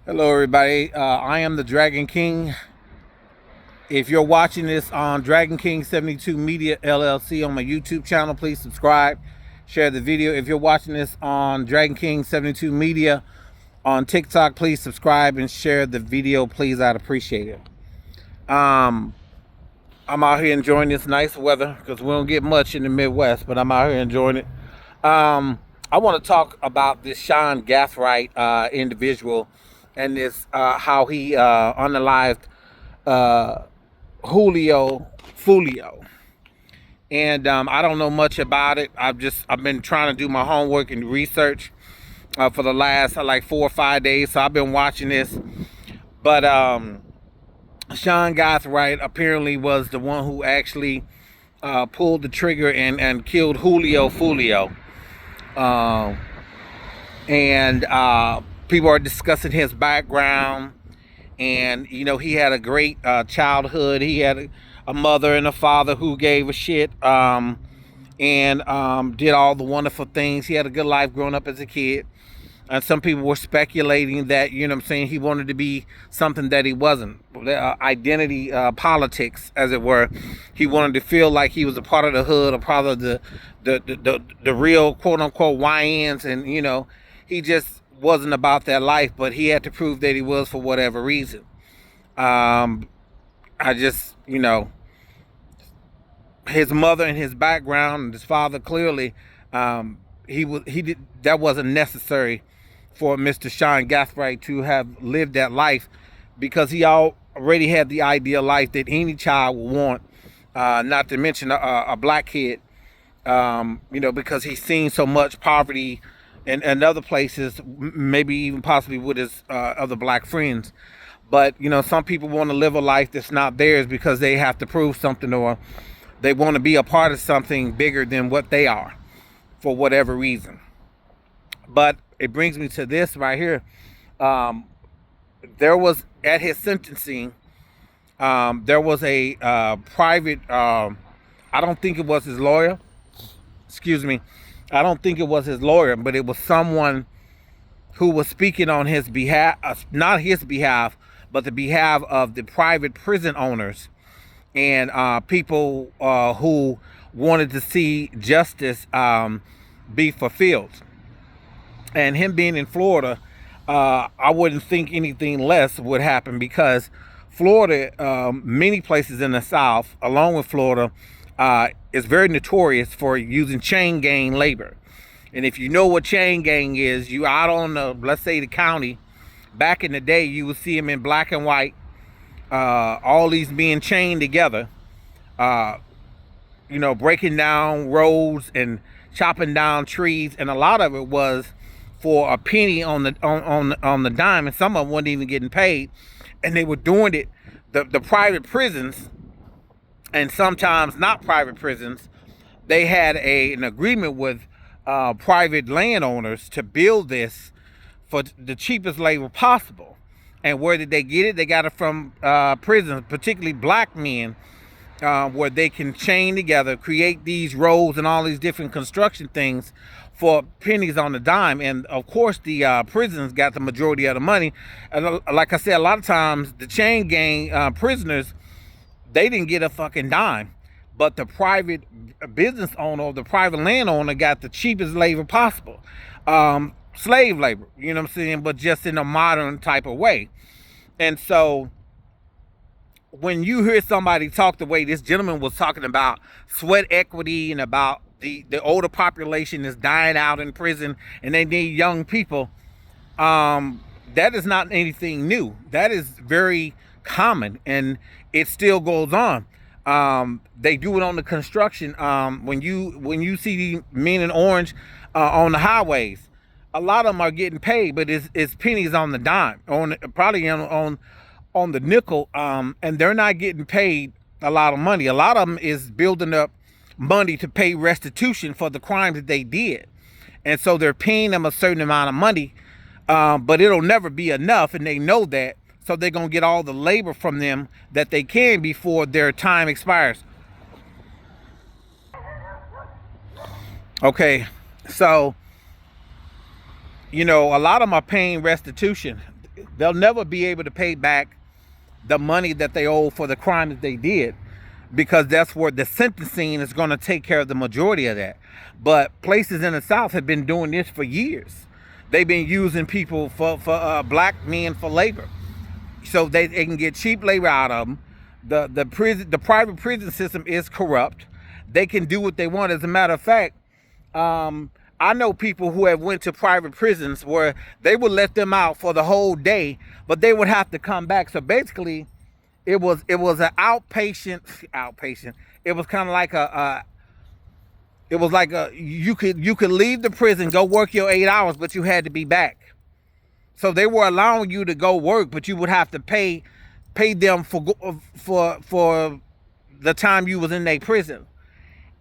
Hello, everybody. I am the Dragon King. If you're watching this on Dragon King 72 Media LLC on my YouTube channel, please subscribe, share the video. If you're watching this on Dragon King 72 Media on TikTok, please subscribe and share the video, please. I'd appreciate it. I'm out here enjoying this nice weather because we don't get much in the Midwest, but I'm out here enjoying it. I want to talk about this Sean Gathright individual and this how he unalived Julio Fulio. And I don't know much about it. I've been trying to do my homework and research for the last like 4 or 5 days. So I've been watching this. But Sean Gathright apparently was the one who actually pulled the trigger and killed Julio Fulio. And people are discussing his background. And, you know, he had a great childhood. He had a mother and a father who gave a shit and did all the wonderful things. He had a good life growing up as a kid. And some people were speculating that, you know what I'm saying, he wanted to be something that he wasn't. Identity politics, as it were. He wanted to feel like he was a part of the hood, a part of the real quote-unquote YNs. And, you know, he just wasn't about that life, but he had to prove that he was for whatever reason. I just, you know, his mother and his background and his father clearly, that wasn't necessary for Mr. Sean Gathright to have lived that life, because he already had the ideal life that any child would want, not to mention a black kid, you know, because he's seen so much poverty in other places, maybe even possibly with his other black friends. But, you know, some people want to live a life that's not theirs because they have to prove something, or they want to be a part of something bigger than what they are for whatever reason. But it brings me to this right here. There was, at his sentencing, there was a private, I don't think it was his lawyer. Excuse me. I don't think it was his lawyer, but it was someone who was speaking on his behalf, not his behalf, but the behalf of the private prison owners and people who wanted to see justice be fulfilled. And him being in Florida, I wouldn't think anything less would happen, because Florida, many places in the South, along with Florida, is very notorious for using chain gang labor. And if you know what chain gang is, you out on the, let's say, the county, back in the day, you would see them in black and white, all these being chained together, you know, breaking down roads and chopping down trees. And a lot of it was for a penny on the dime, and some of them weren't even getting paid. And they were doing it, the private prisons, and sometimes not private prisons, they had an agreement with private landowners to build this for the cheapest labor possible. And where did they get it? They got it from prisons, particularly black men, where they can chain together, create these roads and all these different construction things for pennies on the dime. And of course, the prisons got the majority of the money. And like I said, a lot of times the chain gang prisoners, they didn't get a fucking dime, but the private business owner or the private landowner got the cheapest labor possible. Slave labor, you know what I'm saying, but just in a modern type of way. And so when you hear somebody talk the way this gentleman was talking about sweat equity and about the older population is dying out in prison and they need young people, that is not anything new. That is very common, and it still goes on. They do it on the construction. When you see the men in orange on the highways, a lot of them are getting paid, but it's pennies on the dime, probably on the nickel, and they're not getting paid a lot of money. A lot of them is building up money to pay restitution for the crimes that they did, and so they're paying them a certain amount of money, but it'll never be enough, and they know that. So they're gonna get all the labor from them that they can before their time expires. Okay, so, you know, a lot of them are paying restitution. They'll never be able to pay back the money that they owe for the crime that they did, because that's where the sentencing is going to take care of the majority of that. But places in the South have been doing this for years. They've been using people for black men for labor, so they can get cheap labor out of them. The private prison system is corrupt. They can do what they want. As a matter of fact, I know people who have went to private prisons where they would let them out for the whole day, but they would have to come back. So basically, it was an outpatient. It was kind of like you could leave the prison, go work your 8 hours, but you had to be back. So they were allowing you to go work, but you would have to pay them for the time you was in their prison.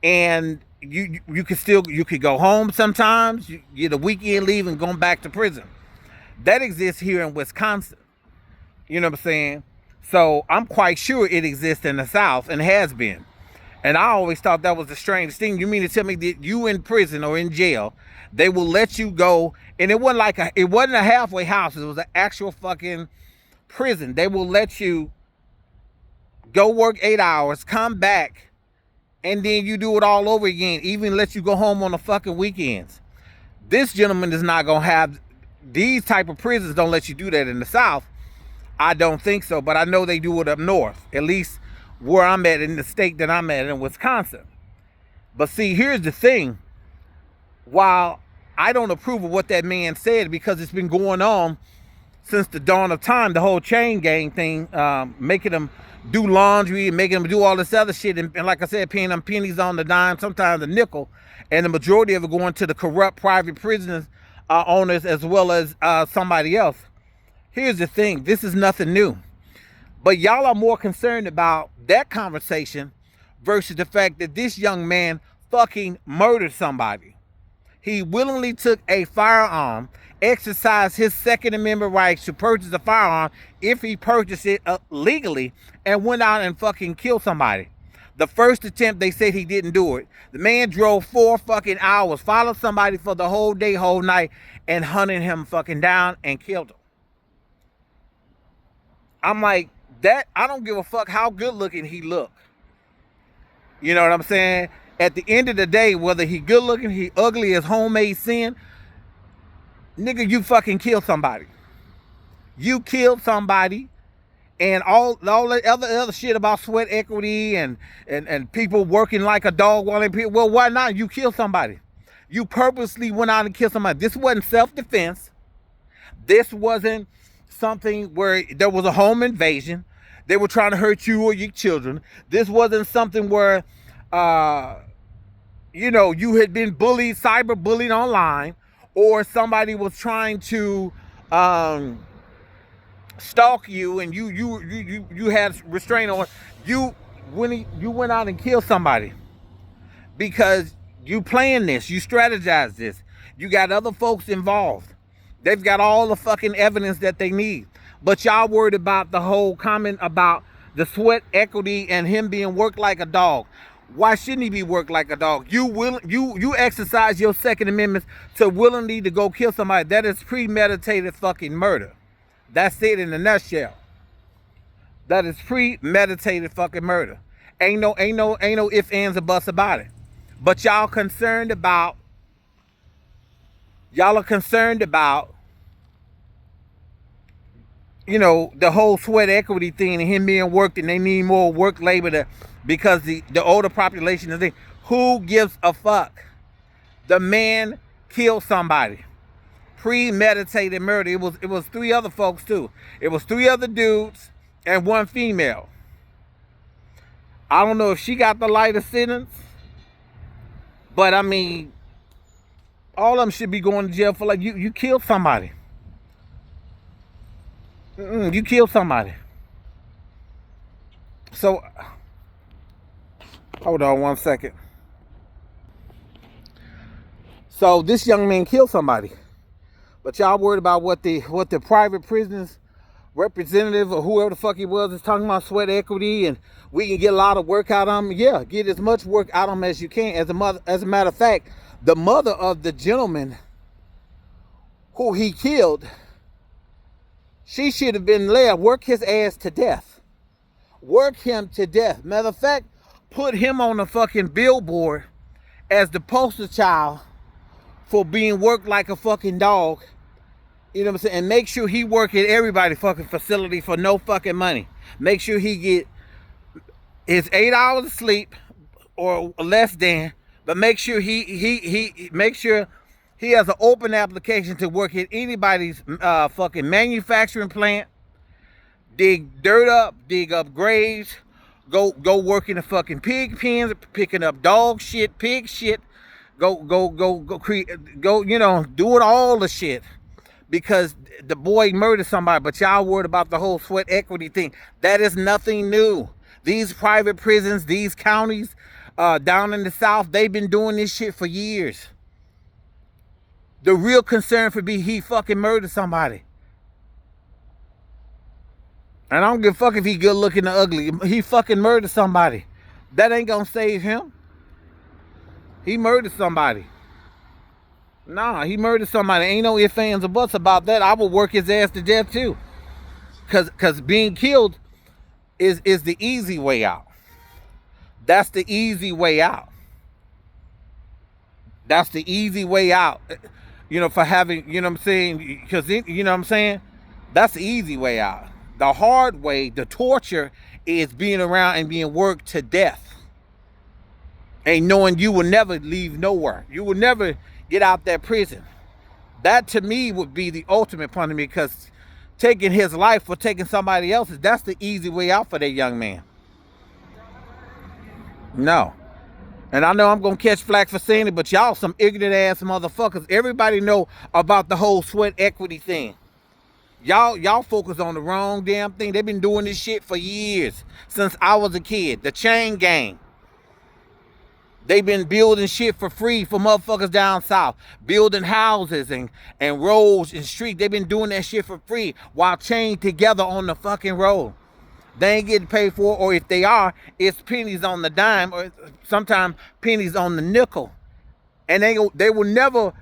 And you could go home sometimes. You get a weekend leave and go back to prison. That exists here in Wisconsin. You know what I'm saying? So I'm quite sure it exists in the South and has been. And I always thought that was the strangest thing. You mean to tell me that you in prison or in jail, they will let you go, and it wasn't a halfway house. It was an actual fucking prison. They will let you go work 8 hours, come back, and then you do it all over again. Even let you go home on the fucking weekends. This gentleman is not gonna have these type of prisons. Don't let you do that in the South. I don't think so, but I know they do it up north. At least where I'm at, in the state that I'm at, in Wisconsin. But see, here's the thing. While I don't approve of what that man said, because it's been going on since the dawn of time, the whole chain gang thing, making them do laundry and making them do all this other shit, and like I said, paying them pennies on the dime, sometimes a nickel, and the majority of it going to the corrupt private prisoners owners, as well as somebody else. Here's the thing, this is nothing new. But y'all are more concerned about that conversation versus the fact that this young man fucking murdered somebody. He willingly took a firearm, exercised his Second Amendment rights to purchase a firearm if he purchased it legally, and went out and fucking killed somebody. The first attempt, they said he didn't do it. The man drove 4 fucking hours, followed somebody for the whole day, whole night, and hunted him fucking down and killed him. I'm like, that, I don't give a fuck how good looking he look. You know what I'm saying? At the end of the day, whether he good looking, he ugly as homemade sin, nigga, you fucking killed somebody. You killed somebody, and all the other shit about sweat equity and people working like a dog while they, well, why not? You killed somebody. You purposely went out and killed somebody. This wasn't self-defense. This wasn't something where there was a home invasion. They were trying to hurt you or your children. This wasn't something where, you had been bullied, cyber bullied online, or somebody was trying to stalk you and you had restraint on you. When you went out and killed somebody because you planned this, you strategized this, you got other folks involved. They've got all the fucking evidence that they need. But y'all worried about the whole comment about the sweat equity and him being worked like a dog. Why shouldn't he be worked like a dog? You exercise your Second Amendment to willingly to go kill somebody. That is premeditated fucking murder. That's it in a nutshell. That is premeditated fucking murder. Ain't no ifs, ands, or buts about it. But y'all are concerned about the whole sweat equity thing and him being worked, and they need more work labor because the older population is there. Who gives a fuck? The man killed somebody. Premeditated murder. It was 3 other folks too. It was 3 other dudes and 1 female. I don't know if she got the lighter sentence, but I mean, all of them should be going to jail for, like, you killed somebody. You killed somebody. So, hold on 1 second. So this young man killed somebody, but y'all worried about what the private prisons representative or whoever the fuck he was is talking about sweat equity, and we can get a lot of work out of him. Yeah, get as much work out of him as you can. As a matter of fact, the mother of the gentleman who he killed, She should have been there. Work his ass to death. Work him to death. Matter of fact, put him on the fucking billboard as the poster child for being worked like a fucking dog. You know what I'm saying? And make sure he work at everybody's fucking facility for no fucking money. Make sure he get his 8 hours of sleep or less than, but make sure he has an open application to work at anybody's fucking manufacturing plant. Dig dirt up, dig up graves, go work in the fucking pig pens, picking up dog shit, pig shit. Go, you know, doing all the shit. Because the boy murdered somebody, but y'all worried about the whole sweat equity thing. That is nothing new. These private prisons, these counties down in the South, they've been doing this shit for years. The real concern for me, he fucking murdered somebody. And I don't give a fuck if he good looking or ugly. He fucking murdered somebody. That ain't gonna save him. He murdered somebody. Nah, he murdered somebody. Ain't no ifs, ands, or buts about that. I will work his ass to death too. Cause being killed is the easy way out. That's the easy way out. That's the easy way out. You know, for having, you know what I'm saying? Because, you know what I'm saying? That's the easy way out. The hard way, the torture, is being around and being worked to death. And knowing you will never leave nowhere. You will never get out that prison. That to me would be the ultimate punishment, because taking his life for taking somebody else's, that's the easy way out for that young man. No. And I know I'm gonna catch flack for saying it, but y'all some ignorant ass motherfuckers. Everybody know about the whole sweat equity thing. Y'all focus on the wrong damn thing. They've been doing this shit for years, since I was a kid. The chain gang. They've been building shit for free for motherfuckers down south. Building houses and roads and streets. They've been doing that shit for free while chained together on the fucking road. They ain't getting paid for it, or if they are, it's pennies on the dime, or sometimes pennies on the nickel. And they will never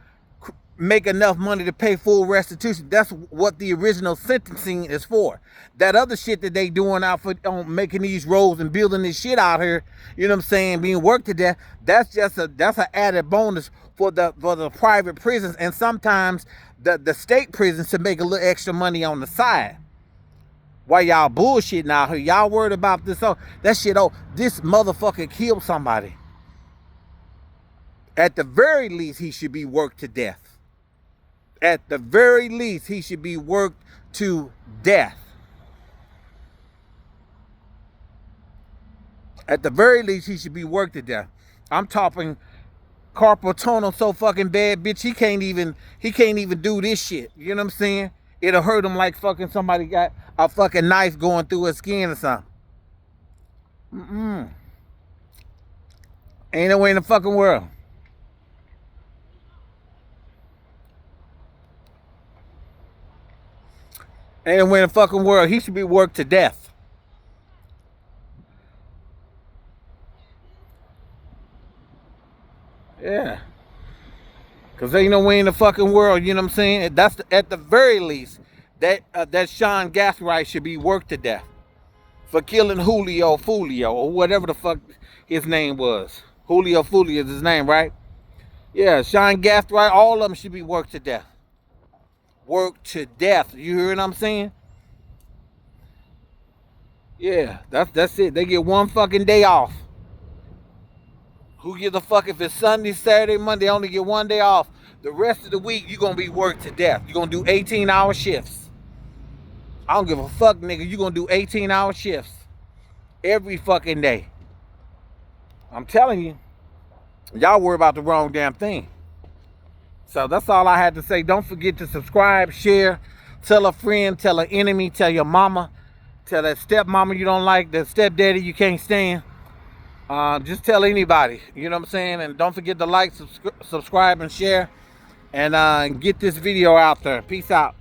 make enough money to pay full restitution. That's what the original sentencing is for. That other shit that they doing out for on making these roads and building this shit out here, you know what I'm saying, being worked to death, that's an added bonus for the private prisons, and sometimes the state prisons, to make a little extra money on the side. Why y'all bullshitting out here? Y'all worried about this? Oh, that shit. Oh, this motherfucker killed somebody. At the very least, he should be worked to death. At the very least, he should be worked to death. At the very least, he should be worked to death. I'm talking carpal tunnel so fucking bad, bitch. He can't even do this shit. You know what I'm saying? It'll hurt him like fucking somebody got a fucking knife going through his skin or something. Ain't no way in the fucking world. Ain't no way in the fucking world. He should be worked to death. Yeah. Because ain't no way in the fucking world, you know what I'm saying? That's at the very least, that Sean Gasright should be worked to death for killing Julio Fulio, or whatever the fuck his name was. Julio Fulio is his name, right? Yeah, Sean Gasright, all of them should be worked to death. Worked to death. You hear what I'm saying? Yeah, that's it. They get one fucking day off. Who gives a fuck if it's Sunday, Saturday, Monday? Only get one day off. The rest of the week, you're going to be worked to death. You're going to do 18-hour shifts. I don't give a fuck, nigga. You're going to do 18-hour shifts every fucking day. I'm telling you, y'all worry about the wrong damn thing. So that's all I had to say. Don't forget to subscribe, share, tell a friend, tell an enemy, tell your mama, tell that stepmama you don't like, that stepdaddy you can't stand. Just tell anybody, you know what I'm saying? And don't forget to like, subscribe, and share, and get this video out there. Peace out.